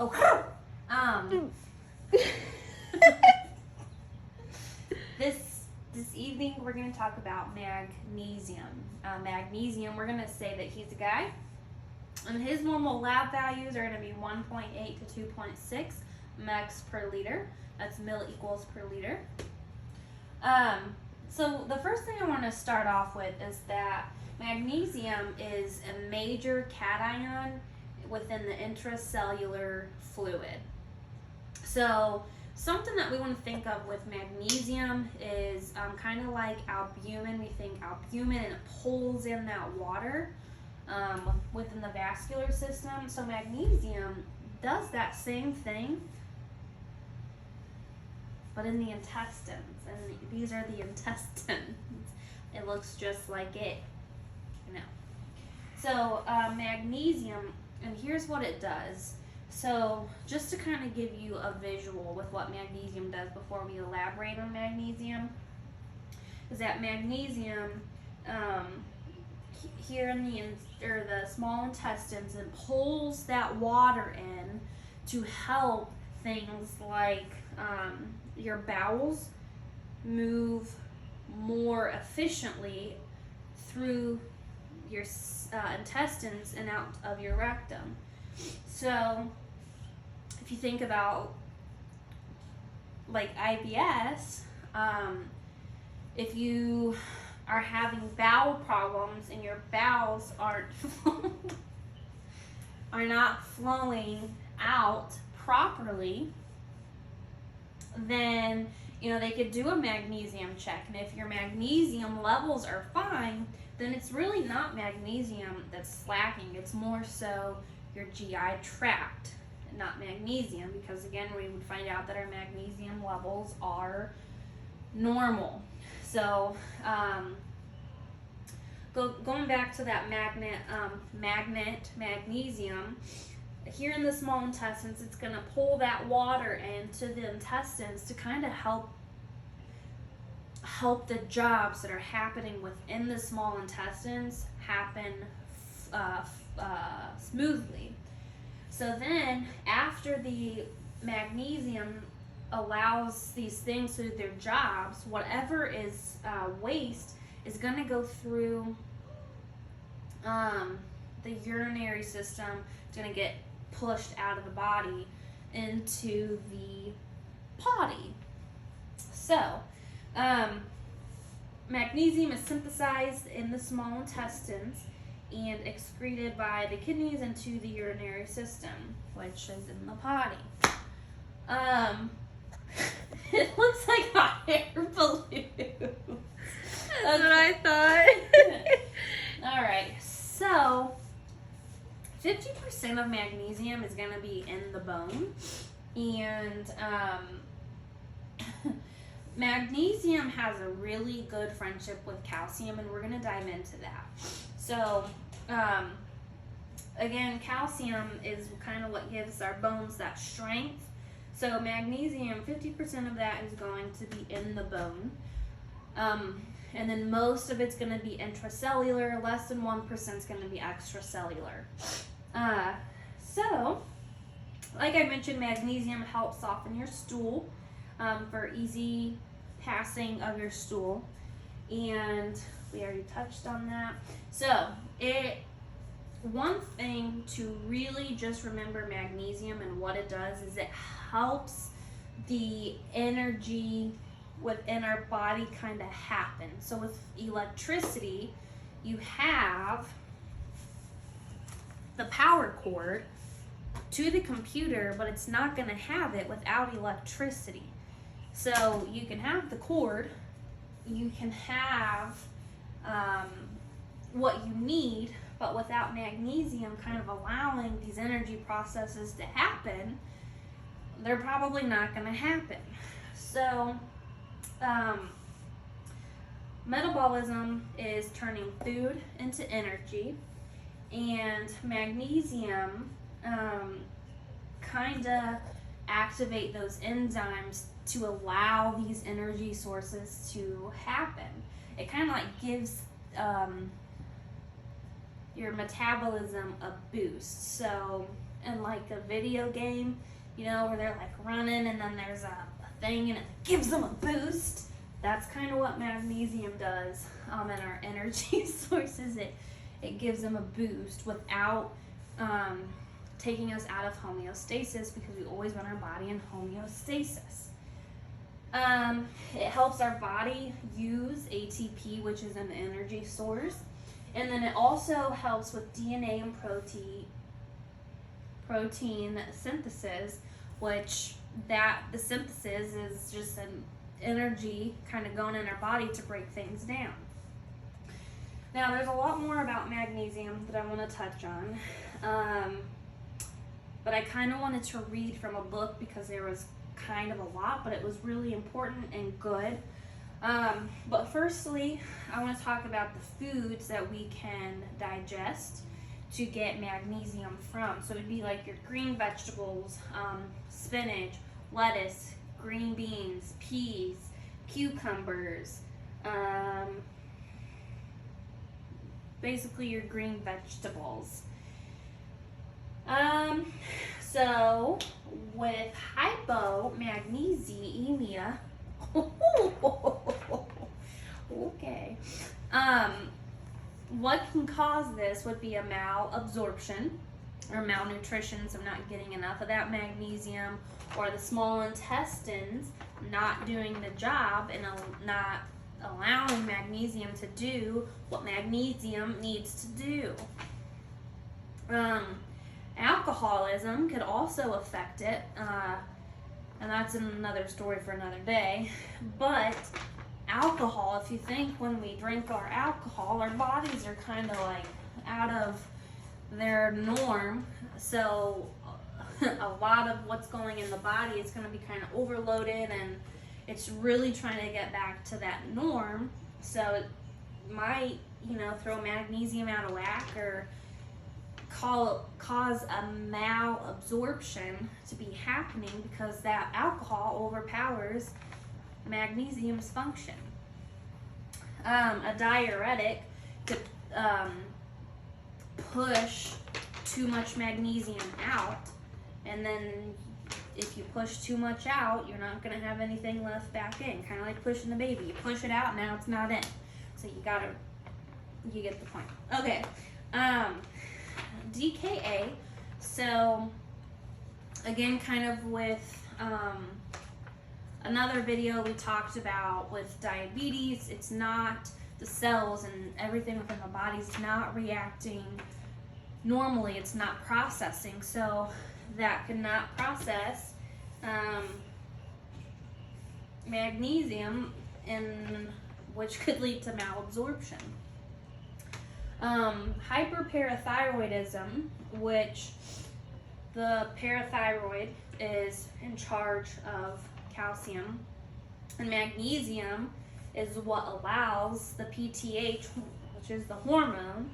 Okay. This evening we're going to talk about magnesium. Magnesium, we're going to say that he's a guy, and his normal lab values are going to be 1.8 to 2.6 megs per liter. That's mill equals per liter. So the first thing I want to start off with is that magnesium is a major cation within the intracellular fluid. So something that we want to think of with magnesium is kind of like albumin. We think albumin, and it pulls in that water within the vascular system. So magnesium does that same thing, but in the intestines. And these are the intestines. It looks just like it, you know. So magnesium, and here's what it does. So just to kind of give you a visual with what magnesium does before we elaborate on magnesium, is that magnesium here in the small intestines, it pulls that water in to help things like your bowels move more efficiently through your intestines and out of your rectum. So if you think about like IBS, if you are having bowel problems and your bowels are not flowing out properly, then they could do a magnesium check. And if your magnesium levels are fine, then it's really not magnesium that's lacking. It's more so your GI tract, not magnesium, because again, we would find out that our magnesium levels are normal. So going back to that magnesium, here in the small intestines, it's going to pull that water into the intestines to kind of help the jobs that are happening within the small intestines happen smoothly. So then after the magnesium allows these things to do their jobs, whatever is waste is going to go through the urinary system. It's going to get pushed out of the body into the potty. So magnesium is synthesized in the small intestines and excreted by the kidneys into the urinary system, which is in the potty. It looks like a air balloon. That's what I thought. All right, so 50% of magnesium is going to be in the bone, and magnesium has a really good friendship with calcium, and we're going to dive into that. So again, calcium is kind of what gives our bones that strength. So magnesium, 50% of that is going to be in the bone. And then most of it's going to be intracellular. Less than 1% is going to be extracellular. So, like I mentioned, magnesium helps soften your stool for easy passing of your stool. And we already touched on that. So, one thing to really just remember magnesium and what it does is it helps the energy within our body kind of happen. So with electricity, you have the power cord to the computer, but it's not going to have it without electricity. So you can have the cord, you can have what you need, but without magnesium kind of allowing these energy processes to happen, they're probably not going to happen. So metabolism is turning food into energy, and magnesium kind of activate those enzymes to allow these energy sources to happen. It kind of like gives your metabolism a boost. So in like a video game, you know, where they're like running and then there's a thing and it gives them a boost. That's kind of what magnesium does in our energy sources. It gives them a boost without taking us out of homeostasis, because we always want our body in homeostasis. It helps our body use ATP, which is an energy source. And then it also helps with DNA and protein synthesis, which the synthesis is just an energy kind of going in our body to break things down. Now, there's a lot more about magnesium that I want to touch on, but I kind of wanted to read from a book because there was kind of a lot, but it was really important and good. But firstly, I want to talk about the foods that we can digest to get magnesium from. So it would be like your green vegetables, spinach, lettuce, green beans, peas, cucumbers, basically your green vegetables. So with hypomagnesemia, okay, what can cause this would be a malabsorption or malnutrition, so not getting enough of that magnesium, or the small intestines not doing the job and not allowing magnesium to do what magnesium needs to do. Alcoholism could also affect it, and that's another story for another day. But alcohol, if you think when we drink our alcohol, our bodies are kind of like out of their norm, so a lot of what's going in the body is going to be kind of overloaded, and it's really trying to get back to that norm. So it might, you know, throw magnesium out of whack or cause a malabsorption to be happening because that alcohol overpowers magnesium's function. A diuretic could push too much magnesium out, and then if you push too much out, you're not going to have anything left back in. Kind of like pushing the baby. You push it out, now it's not in. So you get the point. Okay. DKA. So again, kind of with another video we talked about with diabetes, it's not the cells and everything within the body is not reacting normally. It's not processing. So that cannot process magnesium, which could lead to malabsorption. Hyperparathyroidism, which the parathyroid is in charge of calcium, and magnesium is what allows the PTH, which is the hormone,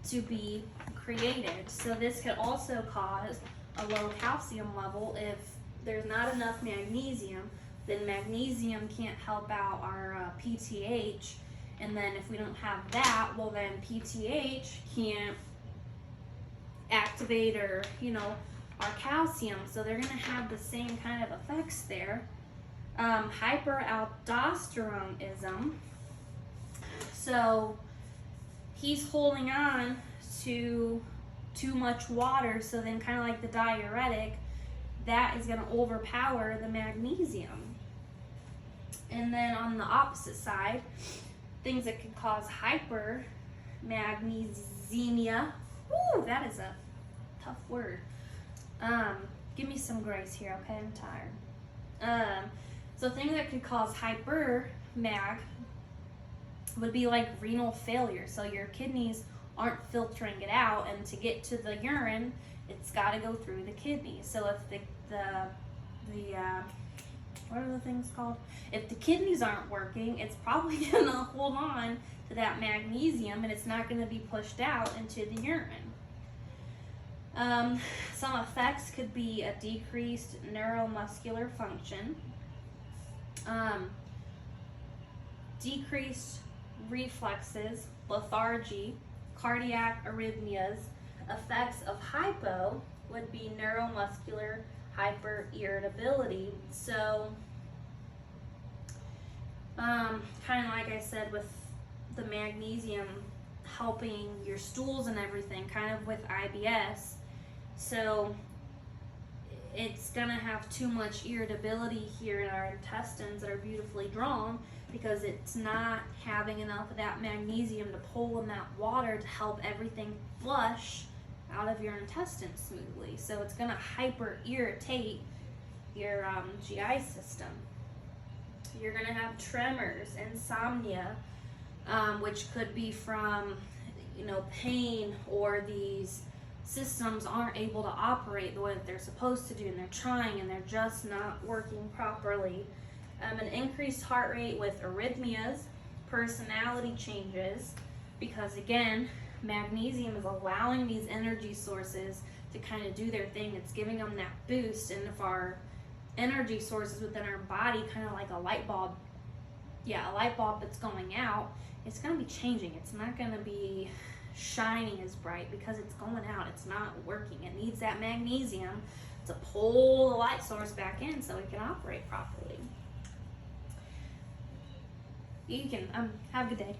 to be created. So this could also cause a low calcium level. If there's not enough magnesium, then magnesium can't help out our PTH, and then if we don't have that, well then PTH can't activate or, you know, our calcium, so they're going to have the same kind of effects there. Hyperaldosteronism, so he's holding on to too much water, so then kind of like the diuretic, that is going to overpower the magnesium. And then on the opposite side, things that can cause hypermagnesemia. Ooh, that is a tough word. Give me some grace here, okay? I'm tired. So things that could cause hypermag would be like renal failure. So your kidneys aren't filtering it out, and to get to the urine, it's got to go through the kidneys. So if the what are the things called? If the kidneys aren't working, it's probably going to hold on to that magnesium, and it's not going to be pushed out into the urine. Some effects could be a decreased neuromuscular function, decreased reflexes, lethargy, cardiac arrhythmias, effects of would be neuromuscular hyperirritability. So, kind of like I said with the magnesium helping your stools and everything, kind of with IBS. So it's gonna have too much irritability here in our intestines that are beautifully drawn because it's not having enough of that magnesium to pull in that water to help everything flush out of your intestines smoothly. So it's gonna hyper irritate your GI system. You're gonna have tremors, insomnia, which could be from, pain, or these systems aren't able to operate the way that they're supposed to do, and they're trying and they're just not working properly. An increased heart rate with arrhythmias, personality changes, because again, magnesium is allowing these energy sources to kind of do their thing. It's giving them that boost, and if our energy sources within our body, kind of like a light bulb, a light bulb that's going out, it's going to be changing. It's not going to be shining as bright because it's going out. It's not working. It needs that magnesium to pull the light source back in so it can operate properly. You can have a good day.